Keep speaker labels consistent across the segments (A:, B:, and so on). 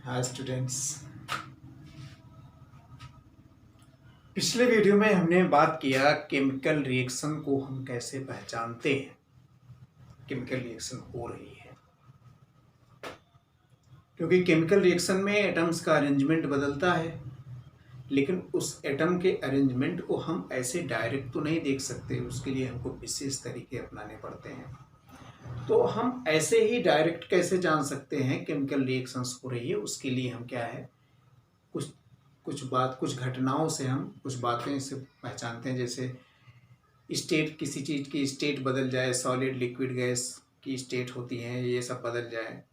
A: Hi students. पिछले video में हमने बात किया केमिकल रिएक्शन को हम कैसे पहचानते हैं। केमिकल रिएक्शन हो रही है क्योंकि केमिकल रिएक्शन में एटम्स का अरेंजमेंट बदलता है, लेकिन उस एटम के अरेंजमेंट को हम ऐसे डायरेक्ट तो नहीं देख सकते। उसके लिए हमको विशेष तरीके अपनाने पड़ते हैं। तो हम ऐसे ही डायरेक्ट कैसे जान सकते हैं केमिकल रिएक्शंस हो रही है? उसके लिए हम क्या है, कुछ घटनाओं से हम कुछ बातें से पहचानते हैं। जैसे स्टेट, किसी चीज़ की स्टेट बदल जाए, सॉलिड लिक्विड गैस की स्टेट होती है, ये सब बदल जाए,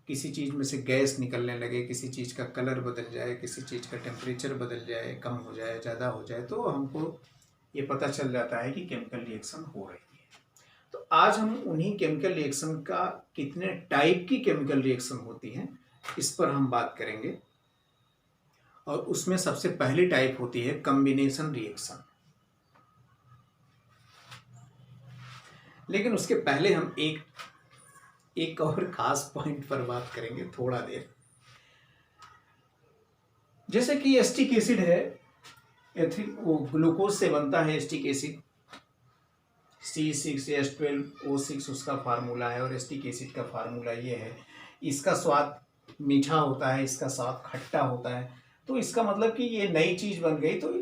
A: किसी चीज़ में से गैस निकलने लगे, किसी चीज़ का कलर बदल जाए, किसी चीज़ का टेम्परेचर बदल जाए, कम हो जाए, ज़्यादा हो जाए, तो हमको ये पता चल जाता है कि केमिकल रिएक्शन हो रही है। तो आज हम उन्हीं केमिकल रिएक्शन का कितने टाइप की केमिकल रिएक्शन होती हैं इस पर हम बात करेंगे। और उसमें सबसे पहली टाइप होती है कॉम्बिनेशन रिएक्शन। लेकिन उसके पहले हम एक और खास पॉइंट पर बात करेंगे थोड़ा देर। जैसे कि एस्टिक एसिड है, वो ग्लूकोज से बनता है एस्टिक एसिड, C6H12O6 उसका फार्मूला है और एस्टिक एसिड का फार्मूला ये है। इसका स्वाद मीठा होता है, इसका स्वाद खट्टा होता है। तो इसका मतलब कि ये नई चीज़ बन गई। तो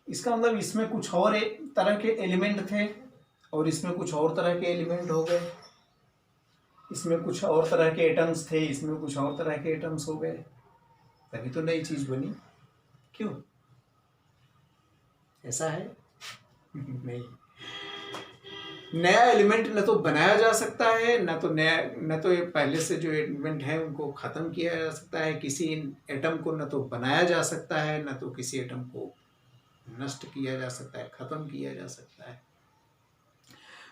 A: इसका मतलब इसमें कुछ और तरह के एलिमेंट थे और इसमें कुछ और तरह के एलिमेंट हो गए, इसमें कुछ और तरह के एटम्स थे, इसमें कुछ और तरह के एटम्स हो गए, तभी तो नई चीज़ बनी। क्यों ऐसा है? नहीं, नया एलिमेंट न तो बनाया जा सकता है, न तो ये पहले से जो एलिमेंट है उनको ख़त्म किया जा सकता है। किसी एटम को न तो बनाया जा सकता है, न तो किसी एटम को नष्ट किया जा सकता है, ख़त्म किया जा सकता है।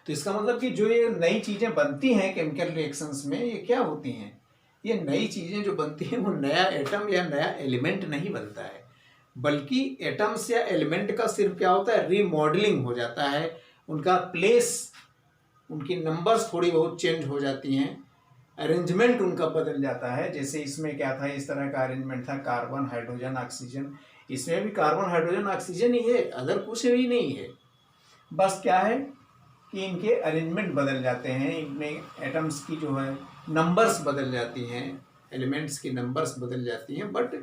A: तो इसका मतलब कि जो ये नई चीज़ें बनती हैं केमिकल रिएक्शंस में, ये क्या होती हैं? ये नई चीज़ें जो बनती हैं वो नया एटम या नया एलिमेंट नहीं बनता है, बल्कि एटम्स या एलिमेंट का सिर्फ क्या होता है, रीमॉडलिंग हो जाता है। उनका प्लेस, उनकी नंबर्स थोड़ी बहुत चेंज हो जाती हैं, अरेंजमेंट उनका बदल जाता है। जैसे इसमें क्या था, इस तरह का अरेंजमेंट था, कार्बन हाइड्रोजन ऑक्सीजन। इसमें भी कार्बन हाइड्रोजन ऑक्सीजन ही है, अदर कुछ भी नहीं है। बस क्या है कि इनके अरेंजमेंट बदल जाते हैं, इनमें एटम्स की जो है नंबर्स बदल जाती हैं, एलिमेंट्स की नंबर्स बदल जाती हैं, बट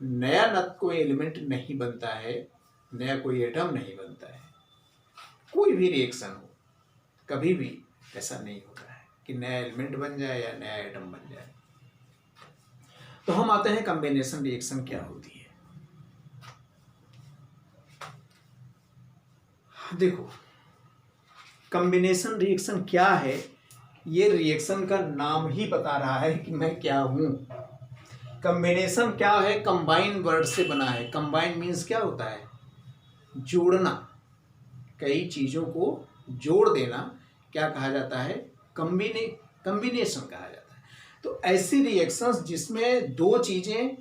A: नया न कोई एलिमेंट नहीं बनता है, नया कोई एटम नहीं बनता है। कोई भी रिएक्शन हो, कभी भी ऐसा नहीं होता है कि नया एलिमेंट बन जाए या नया एटम बन जाए। तो हम आते हैं कॉम्बिनेशन रिएक्शन क्या होती है। देखो, कॉम्बिनेशन रिएक्शन क्या है, ये रिएक्शन का नाम ही बता रहा है कि मैं क्या हूं। कॉम्बिनेशन क्या है, कंबाइन वर्ड से बना है। कंबाइन मीन्स क्या होता है, जोड़ना, कई चीज़ों को जोड़ देना क्या कहा जाता है, कॉम्बिनेशन कहा जाता है। तो ऐसी रिएक्शंस जिसमें दो चीज़ें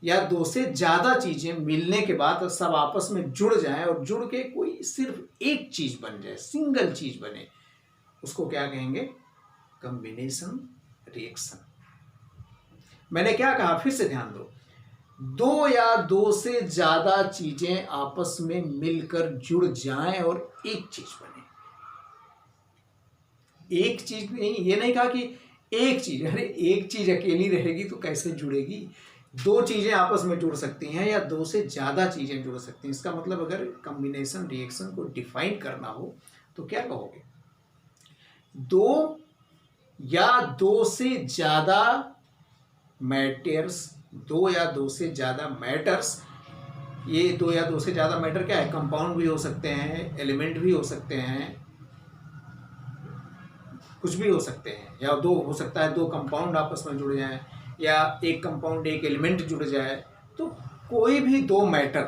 A: या दो से ज़्यादा चीज़ें मिलने के बाद सब आपस में जुड़ जाएं और जुड़ के कोई सिर्फ एक चीज़ बन जाए, सिंगल चीज़ बने, उसको क्या कहेंगे, कॉम्बिनेशन रिएक्शन। मैंने क्या कहा, फिर से ध्यान दो, दो या दो से ज़्यादा चीज़ें आपस में मिलकर जुड़ जाएं और एक चीज़ बने। एक चीज़ नहीं, ये नहीं कहा कि एक चीज़, अरे एक चीज़ अकेली रहेगी तो कैसे जुड़ेगी। दो चीज़ें आपस में जुड़ सकती हैं या दो से ज़्यादा चीज़ें जुड़ सकती हैं। इसका मतलब अगर कॉम्बिनेशन रिएक्शन को डिफाइन करना हो तो क्या कहोगे, दो या दो से ज़्यादा मैटर्स, दो या दो से ज़्यादा मैटर्स। ये दो या दो से ज़्यादा मैटर क्या है, कंपाउंड भी हो सकते हैं, एलिमेंट भी हो सकते हैं, कुछ भी हो सकते हैं, या दो हो सकता है दो कंपाउंड आपस में जुड़ जाएं, या एक कंपाउंड एक एलिमेंट जुड़ जाए। तो कोई भी दो मैटर,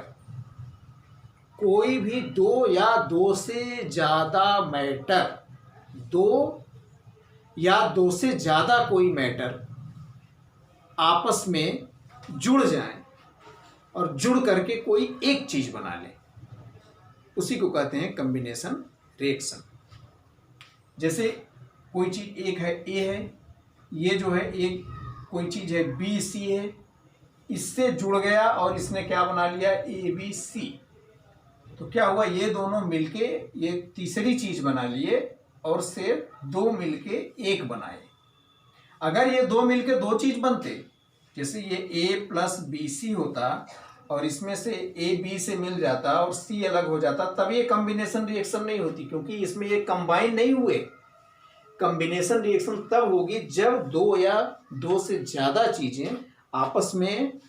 A: कोई भी दो या दो से ज़्यादा मैटर, दो या दो से ज़्यादा कोई मैटर आपस में जुड़ जाएं और जुड़ करके कोई एक चीज़ बना लें, उसी को कहते हैं कॉम्बिनेशन रिएक्शन। जैसे कोई चीज़ एक है, ए है, ये जो है एक कोई चीज़ है BC है, इससे जुड़ गया और इसने क्या बना लिया ABC। तो क्या हुआ, ये दोनों मिलके ये तीसरी चीज़ बना लिए और सिर्फ दो मिलके एक बनाए। अगर ये दो मिलके दो चीज़ बनते, जैसे ये A प्लस BC होता और इसमें से A B से मिल जाता और C अलग हो जाता, तब ये कॉम्बिनेशन रिएक्शन नहीं होती, क्योंकि इसमें ये कंबाइन नहीं हुए। कॉम्बिनेशन रिएक्शन तब होगी जब दो या दो से ज़्यादा चीज़ें आपस में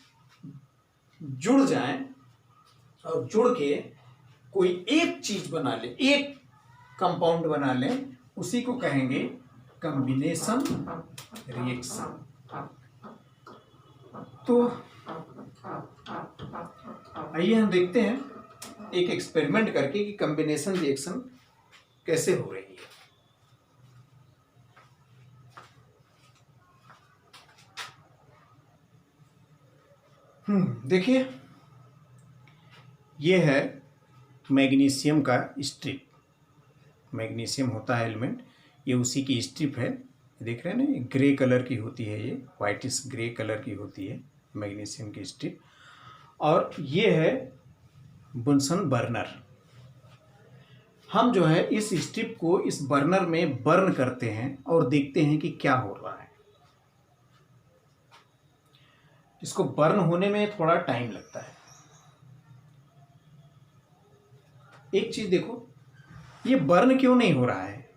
A: जुड़ जाएं और जुड़ के कोई एक चीज़ बना ले, एक कंपाउंड बना लें, उसी को कहेंगे कॉम्बिनेशन रिएक्शन। तो आइए हम देखते हैं एक एक्सपेरिमेंट करके कि कॉम्बिनेशन रिएक्शन कैसे हो रही है। देखिए, ये है मैग्नीशियम का स्ट्रिप। मैग्नीशियम होता है एलिमेंट, ये उसी की स्ट्रिप है। देख रहे हैं ना, ग्रे कलर की होती है, ये वाइटिश ग्रे कलर की होती है मैग्नीशियम की स्ट्रिप। और ये है बुनसन बर्नर। हम जो है इस स्ट्रिप को इस बर्नर में बर्न करते हैं और देखते हैं कि क्या हो रहा है। इसको बर्न होने में थोड़ा टाइम लगता है। एक चीज देखो, ये बर्न क्यों नहीं हो रहा है?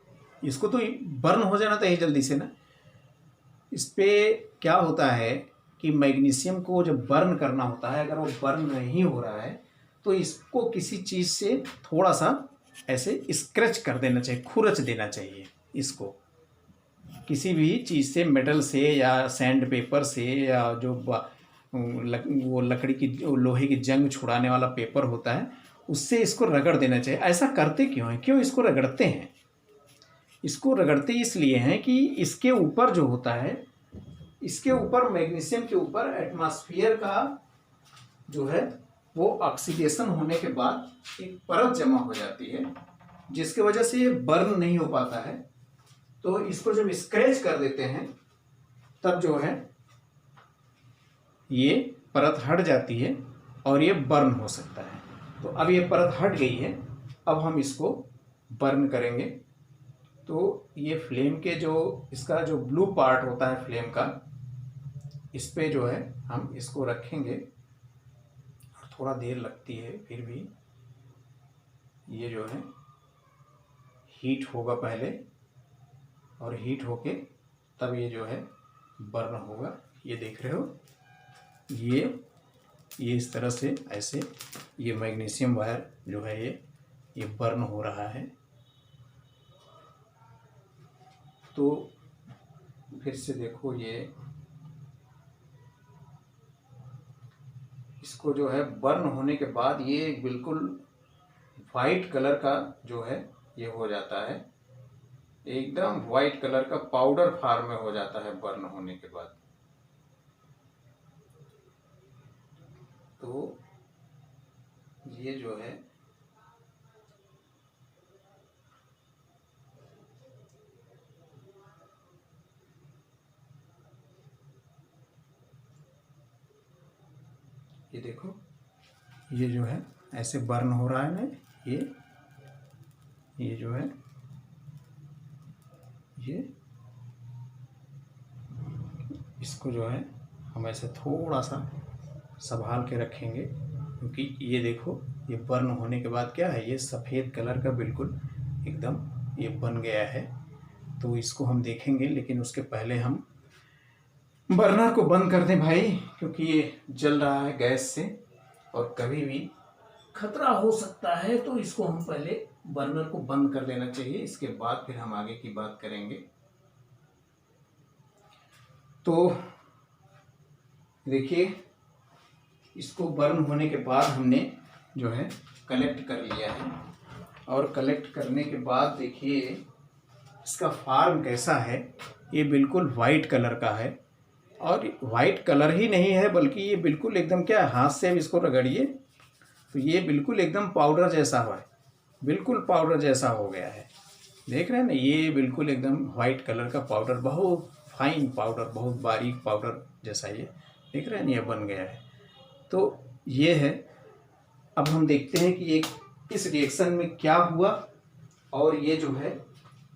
A: इसको तो बर्न हो जाना चाहिए जल्दी से ना। इस पे क्या होता है कि मैग्नीशियम को जब बर्न करना होता है, अगर वो बर्न नहीं हो रहा है तो इसको किसी चीज़ से थोड़ा सा ऐसे स्क्रैच कर देना चाहिए, खुरच देना चाहिए। इसको किसी भी चीज़ से, मेटल से या सैंड पेपर से, या जो वो लकड़ी की, लोहे की जंग छुड़ाने वाला पेपर होता है, उससे इसको रगड़ देना चाहिए। ऐसा करते क्यों है? क्यों इसको रगड़ते हैं? इसको रगड़ते इसलिए हैं कि इसके ऊपर जो होता है, इसके ऊपर मैग्नीशियम के ऊपर एटमॉस्फेयर का जो है वो ऑक्सीडेशन होने के बाद एक परत जमा हो जाती है, जिसके वजह से ये बर्न नहीं हो पाता है। तो इसको जब स्क्रैच कर देते हैं तब जो है ये परत हट जाती है और ये बर्न हो सकता है। तो अब ये परत हट गई है, अब हम इसको बर्न करेंगे। तो ये फ्लेम के जो, इसका जो ब्लू पार्ट होता है फ्लेम का, इस पे जो है हम इसको रखेंगे। थोड़ा देर लगती है, फिर भी ये जो है हीट होगा पहले, और हीट होके तब ये जो है बर्न होगा। ये देख रहे हो, ये इस तरह से ऐसे ये मैग्नीशियम वायर जो है ये बर्न हो रहा है। तो फिर से देखो, ये इसको जो है बर्न होने के बाद ये बिल्कुल वाइट कलर का जो है ये हो जाता है, एकदम वाइट कलर का पाउडर फॉर्म में हो जाता है बर्न होने के बाद। तो ये जो है ये देखो, ये जो है ऐसे बर्न हो रहा है ना, ये जो है ये, इसको जो है हम ऐसे थोड़ा सा संभाल के रखेंगे, क्योंकि ये देखो, ये बर्न होने के बाद क्या है, ये सफ़ेद कलर का बिल्कुल एकदम ये बन गया है। तो इसको हम देखेंगे, लेकिन उसके पहले हम बर्नर को बंद कर दें भाई, क्योंकि ये जल रहा है गैस से और कभी भी खतरा हो सकता है। तो इसको हम पहले बर्नर को बंद कर देना चाहिए, इसके बाद फिर हम आगे की बात करेंगे। तो देखिए, इसको बर्न होने के बाद हमने जो है कलेक्ट कर लिया है, और कलेक्ट करने के बाद देखिए इसका फॉर्म कैसा है। ये बिल्कुल वाइट कलर का है, और वाइट कलर ही नहीं है बल्कि ये बिल्कुल एकदम, क्या हाथ से अब इसको रगड़िए तो ये बिल्कुल एकदम पाउडर जैसा हुआ है, बिल्कुल पाउडर जैसा हो गया है। देख रहे हैं ना, ये बिल्कुल एकदम वाइट कलर का पाउडर, बहुत फाइन पाउडर, बहुत बारीक पाउडर जैसा ये देख रहे हैं, ये बन गया है। तो ये है। अब हम देखते हैं कि एक इस रिएक्शन में क्या हुआ और ये जो है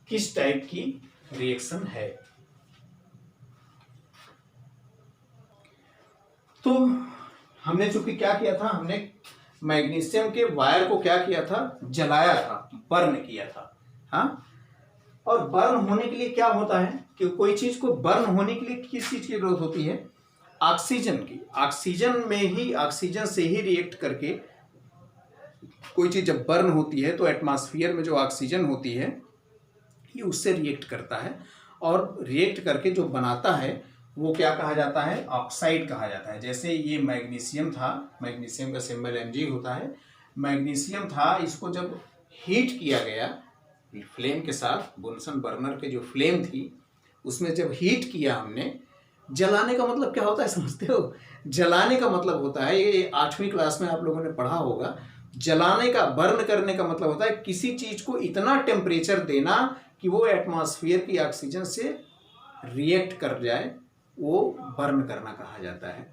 A: किस टाइप की रिएक्शन है। तो हमने चूंकि क्या किया था, हमने मैग्नीशियम के वायर को क्या किया था, जलाया था, बर्न किया था। हाँ, और बर्न होने के लिए क्या होता है कि कोई चीज को बर्न होने के लिए किस चीज की जरूरत होती है, ऑक्सीजन की। ऑक्सीजन से ही रिएक्ट करके कोई चीज जब बर्न होती है तो एटमॉस्फेयर में जो ऑक्सीजन होती है ये उससे रिएक्ट करता है, और रिएक्ट करके जो बनाता है वो क्या कहा जाता है, ऑक्साइड कहा जाता है। जैसे ये मैग्नीशियम था, मैग्नीशियम का सिंबल Mg होता है। मैग्नीशियम था, इसको जब हीट किया गया फ्लेम के साथ, बुनसन बर्नर के जो फ्लेम थी उसमें जब हीट किया हमने, जलाने का मतलब क्या होता है समझते हो? जलाने का मतलब होता है, ये 8वीं क्लास में आप लोगों ने पढ़ा होगा, जलाने का, बर्न करने का मतलब होता है किसी चीज को इतना टेम्परेचर देना कि वो एटमॉस्फेयर की ऑक्सीजन से रिएक्ट कर जाए, वो बर्न करना कहा जाता है।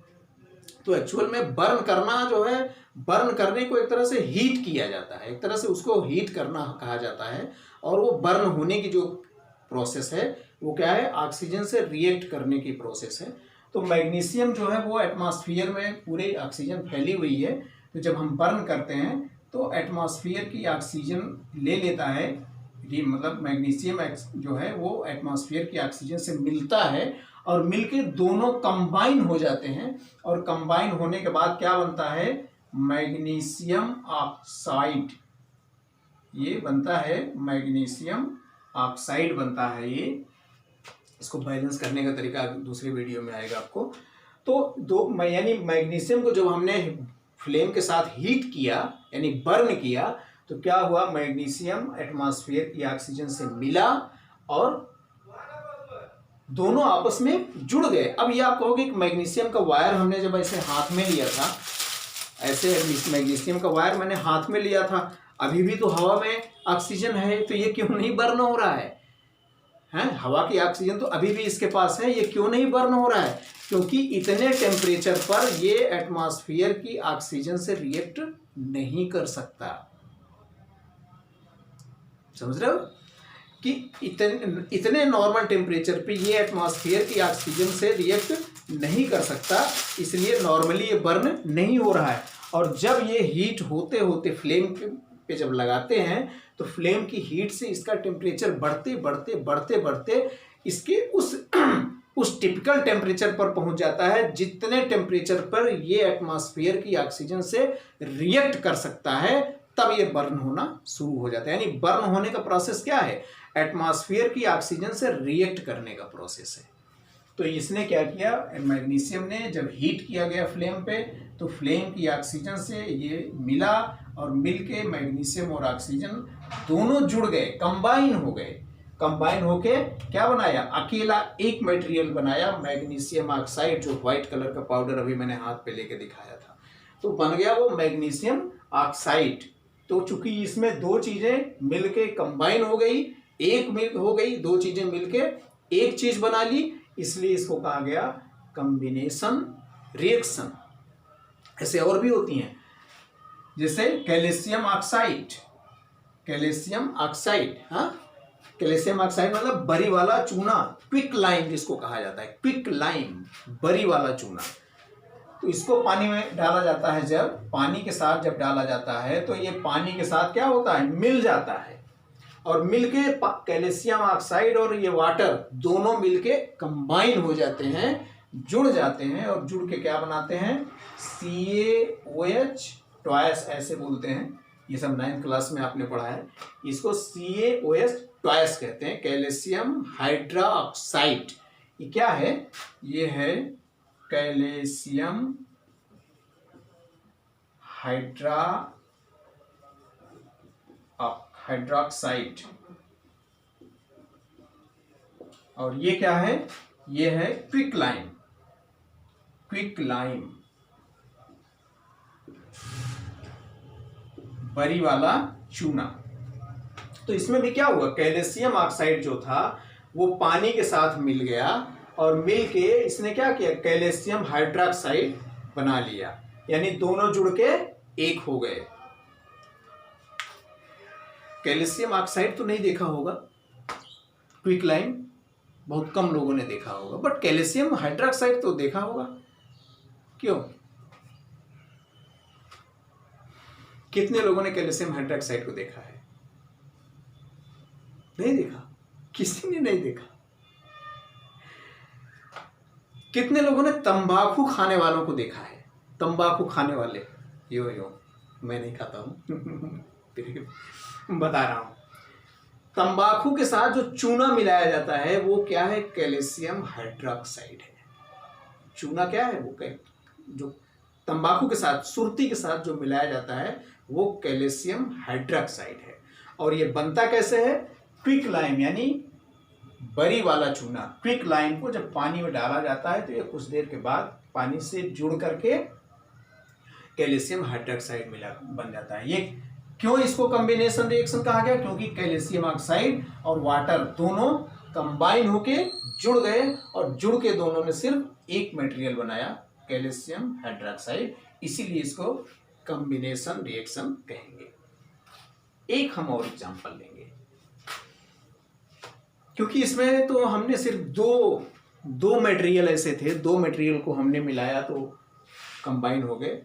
A: तो एक्चुअल में बर्न करना जो है, बर्न करने को एक तरह से हीट किया जाता है, एक तरह से उसको हीट करना कहा जाता है, और वो बर्न होने की जो प्रोसेस है वो क्या है, ऑक्सीजन से रिएक्ट करने की प्रोसेस है। तो मैग्नीशियम जो है वो एटमॉस्फेयर में पूरे ऑक्सीजन फैली हुई है, तो जब हम बर्न करते हैं तो एटमॉस्फेयर की ऑक्सीजन ले लेता है, ये मतलब मैग्नीशियम जो है वो एटमॉस्फेयर की ऑक्सीजन से मिलता है, और मिलके दोनों कंबाइन हो जाते हैं, और कंबाइन होने के बाद क्या बनता है, मैग्नीशियम ऑक्साइड। ये बनता है मैग्नीशियम ऑक्साइड बनता है ये। इसको बैलेंस करने का तरीका दूसरी वीडियो में आएगा आपको। तो यानी मैग्नीशियम को जब हमने फ्लेम के साथ हीट किया यानी बर्न किया, तो क्या हुआ, मैग्नीशियम एटमॉस्फेयर की ऑक्सीजन से मिला और दोनों आपस में जुड़ गए। अब ये आप कहोगे कि मैग्नीशियम का वायर हमने जब ऐसे हाथ में लिया था, ऐसे मैग्नीशियम का वायर मैंने हाथ में लिया था, अभी भी तो हवा में ऑक्सीजन है, तो ये क्यों नहीं बर्न हो रहा है? हवा की ऑक्सीजन तो अभी भी इसके पास है, ये क्यों नहीं बर्न हो रहा है? क्योंकि इतने टेम्परेचर पर ये एटमॉस्फेयर की ऑक्सीजन से रिएक्ट नहीं कर सकता। समझ रहे हो कि इतने नॉर्मल टेम्परेचर पे ये एटमॉस्फेयर की ऑक्सीजन से रिएक्ट नहीं कर सकता, इसलिए नॉर्मली ये बर्न नहीं हो रहा है। और जब ये हीट होते होते फ्लेम पे जब लगाते हैं तो फ्लेम की हीट से इसका टेम्परेचर बढ़ते बढ़ते बढ़ते बढ़ते इसके उस टिपिकल टेम्परेचर पर पहुंच जाता है जितने टेम्परेचर पर ये एटमॉस्फेयर की ऑक्सीजन से रिएक्ट कर सकता है, तब ये बर्न होना शुरू हो जाता है। यानी बर्न होने का प्रोसेस क्या है, एटमॉस्फेयर की ऑक्सीजन से रिएक्ट करने का प्रोसेस है। तो इसने क्या किया, मैग्नीशियम ने जब हीट किया गया फ्लेम पे, तो फ्लेम की ऑक्सीजन से ये मिला, और मिलके मैग्नीशियम और ऑक्सीजन दोनों जुड़ गए, कंबाइन हो गए। कंबाइन होके क्या बनाया, अकेला एक मटेरियल बनाया, मैग्नीशियम ऑक्साइड, जो व्हाइट कलर का पाउडर अभी मैंने हाथ पे लेके दिखाया था। तो बन गया वो मैग्नीशियम ऑक्साइड। तो चूंकि इसमें दो चीजें मिलके कंबाइन हो गई, एक मिल हो गई, दो चीजें मिलके एक चीज बना ली, इसलिए इसको कहा गया कॉम्बिनेशन रिएक्शन। ऐसे और भी होती हैं, जैसे कैल्शियम ऑक्साइड। कैल्शियम ऑक्साइड, हाँ, कैल्शियम ऑक्साइड मतलब बरी वाला चूना, क्विक लाइम जिसको कहा जाता है, क्विक लाइम, बरी वाला चूना। तो इसको पानी में डाला जाता है, जब पानी के साथ जब डाला जाता है तो ये पानी के साथ क्या होता है, मिल जाता है, और मिलके कैल्शियम ऑक्साइड और ये वाटर दोनों मिलके कंबाइन हो जाते हैं, जुड़ जाते हैं, और जुड़ के क्या बनाते हैं, CaOH ट्वाइस ऐसे बोलते हैं। ये सब 9th क्लास में आपने पढ़ा है। इसको CaOH ट्वाइस कहते हैं, कैल्शियम हाइड्रोक्साइड। ये क्या है, ये है कैल्शियम हाइड्रोक्साइड। और ये क्या है, ये है क्विक लाइम। क्विक लाइम बरी वाला चूना। तो इसमें भी क्या हुआ, कैल्शियम ऑक्साइड जो था वो पानी के साथ मिल गया और मिल के इसने क्या किया, कैल्शियम हाइड्रोक्साइड बना लिया, यानी दोनों जुड़ के एक हो गए। कैल्शियम ऑक्साइड तो नहीं देखा होगा, क्विकलाइम बहुत कम लोगों ने देखा होगा, बट कैल्शियम हाइड्रोक्साइड तो देखा होगा। क्यों, कितने लोगों ने कैल्शियम हाइड्रोक्साइड को देखा है? नहीं देखा, किसी ने नहीं देखा। कितने लोगों ने तंबाकू खाने वालों को देखा है? तंबाकू खाने वाले, यो मैं नहीं खाता हूं बता रहा हूं। तंबाकू के साथ जो चूना मिलाया जाता है वो क्या है, कैल्शियम हाइड्रोक्साइड है। चूना क्या है, वो जो तंबाकू के साथ, सुरती के साथ जो मिलाया जाता है वो कैल्शियम हाइड्रोक्साइड है। और ये बनता कैसे है, क्विक लाइम यानी बरी वाला चूना। क्विक लाइम को जब पानी में डाला जाता है तो ये कुछ देर के बाद पानी से जुड़ करके कैल्शियम हाइड्रोक्साइड मिला बन जाता है। ये क्यों इसको कॉम्बिनेशन रिएक्शन कहा गया, क्योंकि कैल्शियम ऑक्साइड और वाटर दोनों कंबाइन होके जुड़ गए और जुड़ के दोनों ने सिर्फ एक मटेरियल बनाया, कैल्शियम हाइड्रोक्साइड, इसीलिए इसको कॉम्बिनेशन रिएक्शन कहेंगे। एक हम और एग्जांपल लेंगे, क्योंकि इसमें तो हमने सिर्फ दो मटेरियल ऐसे थे, दो मटेरियल को हमने मिलाया तो कंबाइन हो गए।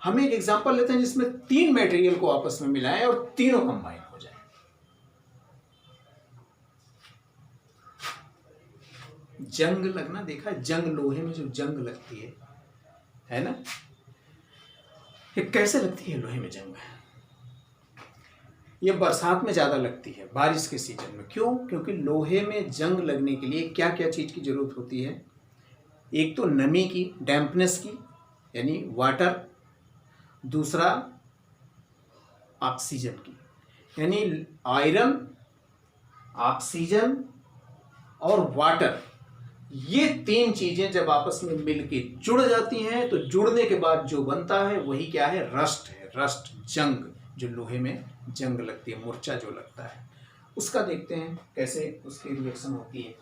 A: हम एक एग्जांपल लेते हैं जिसमें तीन मटेरियल को आपस में मिलाएं और तीनों कंबाइन हो जाए। जंग लगना देखा है, जंग लोहे में जो जंग लगती है ना, ये कैसे लगती है लोहे में जंग? ये बरसात में ज़्यादा लगती है, बारिश के सीजन में। क्यों? क्योंकि लोहे में जंग लगने के लिए क्या क्या चीज़ की ज़रूरत होती है? एक तो नमी की, डैम्पनेस की यानी वाटर, दूसरा ऑक्सीजन की, यानी आयरन, ऑक्सीजन और वाटर, ये तीन चीज़ें जब आपस में मिलके जुड़ जाती हैं तो जुड़ने के बाद जो बनता है वही क्या है, रस्ट है। रस्ट, जंग, जो लोहे में जंग लगती है, मूर्छा जो लगता है, उसका देखते हैं कैसे उसकी रिएक्शन होती है।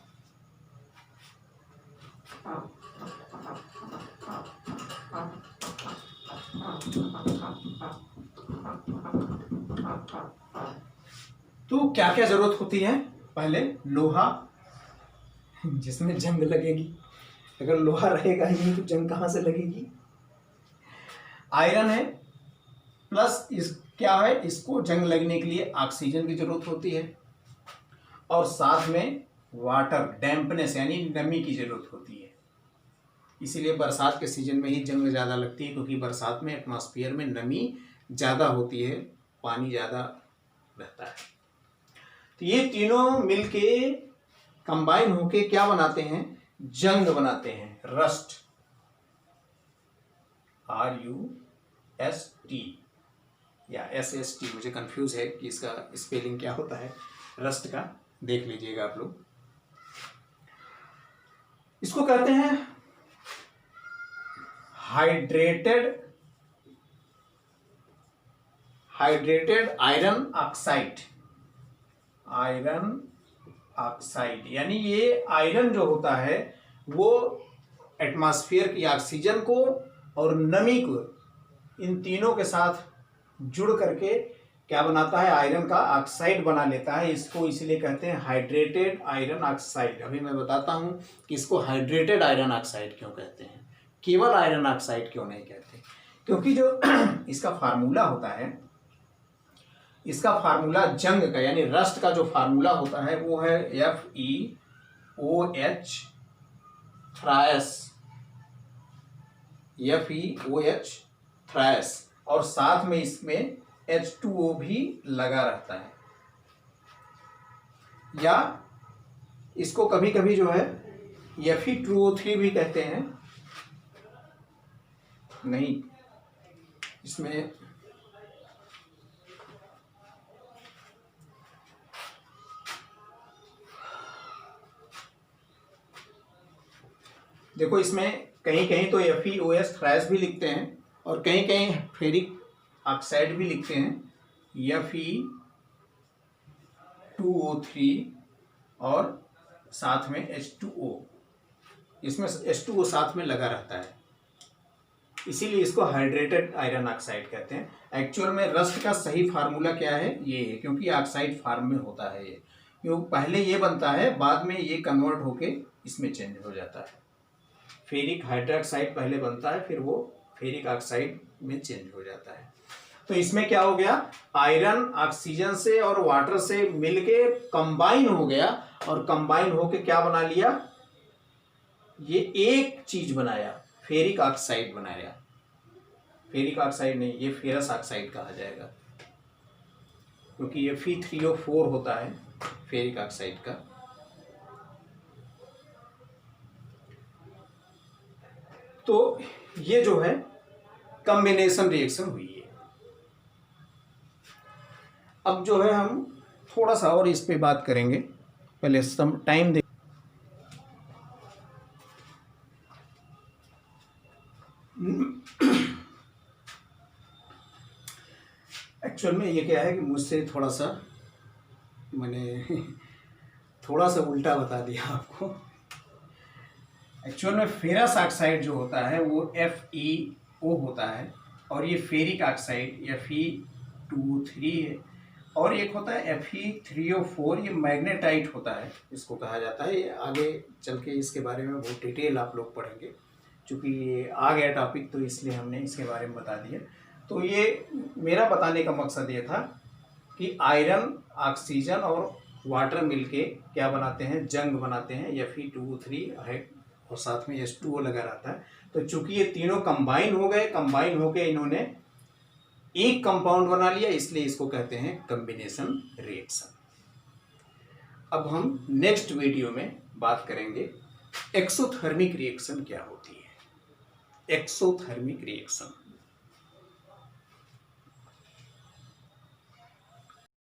A: तो क्या क्या जरूरत होती है? पहले लोहा, जिसमें जंग लगेगी, अगर लोहा रहेगा ही नहीं तो जंग कहां से लगेगी। आयरन है, प्लस इस क्या है, इसको जंग लगने के लिए ऑक्सीजन की जरूरत होती है, और साथ में वाटर, डैम्पनेस यानी नमी की जरूरत होती है। इसीलिए बरसात के सीजन में ही जंग ज़्यादा लगती है, क्योंकि बरसात में एटमॉस्फेयर में नमी ज़्यादा होती है, पानी ज़्यादा रहता है। तो ये तीनों मिलके कंबाइन होके क्या बनाते हैं, जंग बनाते हैं, रस्ट, RUST या SST, मुझे कंफ्यूज है कि इसका स्पेलिंग क्या होता है रस्ट का, देख लीजिएगा आप लोग। इसको कहते हैं hydrated iron oxide. Iron oxide यानी ये आयरन जो होता है वो एटमॉस्फेयर की ऑक्सीजन को और नमी को, इन तीनों के साथ जुड़ करके क्या बनाता है, आयरन का ऑक्साइड बना लेता है। इसको इसलिए कहते हैं हाइड्रेटेड आयरन ऑक्साइड। अभी मैं बताता हूं कि इसको हाइड्रेटेड आयरन ऑक्साइड क्यों कहते हैं, केवल आयरन ऑक्साइड क्यों नहीं कहते। क्योंकि जो इसका फार्मूला होता है, इसका फार्मूला जंग का यानी रस्ट का जो फार्मूला होता है वो है FeOH थ्रायस, और साथ में इसमें H2O भी लगा रहता है। या इसको कभी कभी जो है Fe2O3 भी कहते हैं। नहीं, इसमें देखो, इसमें कहीं कहीं तो FeOH थ्रायस भी लिखते हैं और कहीं कहीं फेरिक ऑक्साइड भी लिखते हैं, Fe2O3 और साथ में H2O, इसमें H2O साथ में लगा रहता है, इसीलिए इसको हाइड्रेटेड आयरन ऑक्साइड कहते हैं। एक्चुअल में रस्ट का सही फार्मूला क्या है, ये है, क्योंकि ऑक्साइड फॉर्म में होता है ये, क्यों पहले ये बनता है, बाद में ये कन्वर्ट होके इसमें चेंज हो जाता है। फेरिक हाइड्रोक्साइड पहले बनता है, फिर वो फेरिक ऑक्साइड में चेंज हो जाता है। तो इसमें क्या हो गया, आयरन ऑक्सीजन से और वाटर से मिलके कंबाइन हो गया, और कंबाइन होके क्या बना लिया, ये एक चीज बनाया, फेरिक ऑक्साइड बनाया। फेरिक ऑक्साइड नहीं, ये फेरस ऑक्साइड कहा जाएगा, क्योंकि ये Fe3O4 होता है फेरिक ऑक्साइड का। तो ये जो है कॉम्बिनेशन रिएक्शन हुई है। अब जो है हम थोड़ा सा और इस पे बात करेंगे, पहले सम टाइम दे। एक्चुअल में ये क्या है कि मुझसे थोड़ा सा मैंने थोड़ा सा उल्टा बता दिया आपको। एक्चुअल में फेरस ऑक्साइड जो होता है वो FeO होता है, और ये फेरिक ऑक्साइड Fe2O3 है, और एक होता है Fe3O4, ये मैग्नेटाइट होता है, इसको कहा जाता है। ये आगे चल के इसके बारे में बहुत डिटेल आप लोग पढ़ेंगे, चूँकि ये आ गया टॉपिक तो इसलिए हमने इसके बारे में बता दिया। तो ये मेरा बताने का मकसद ये था कि आयरन, ऑक्सीजन और वाटर मिलके क्या बनाते हैं, जंग बनाते हैं, Fe2O3 है, और साथ में H2O लगा रहता है। तो चूंकि ये तीनों कंबाइन हो गए, कंबाइन होके इन्होंने एक कंपाउंड बना लिया, इसलिए इसको कहते हैं कॉम्बिनेशन रिएक्शन। अब हम नेक्स्ट वीडियो में बात करेंगे एक्सोथर्मिक रिएक्शन क्या होती है। Exothermic reaction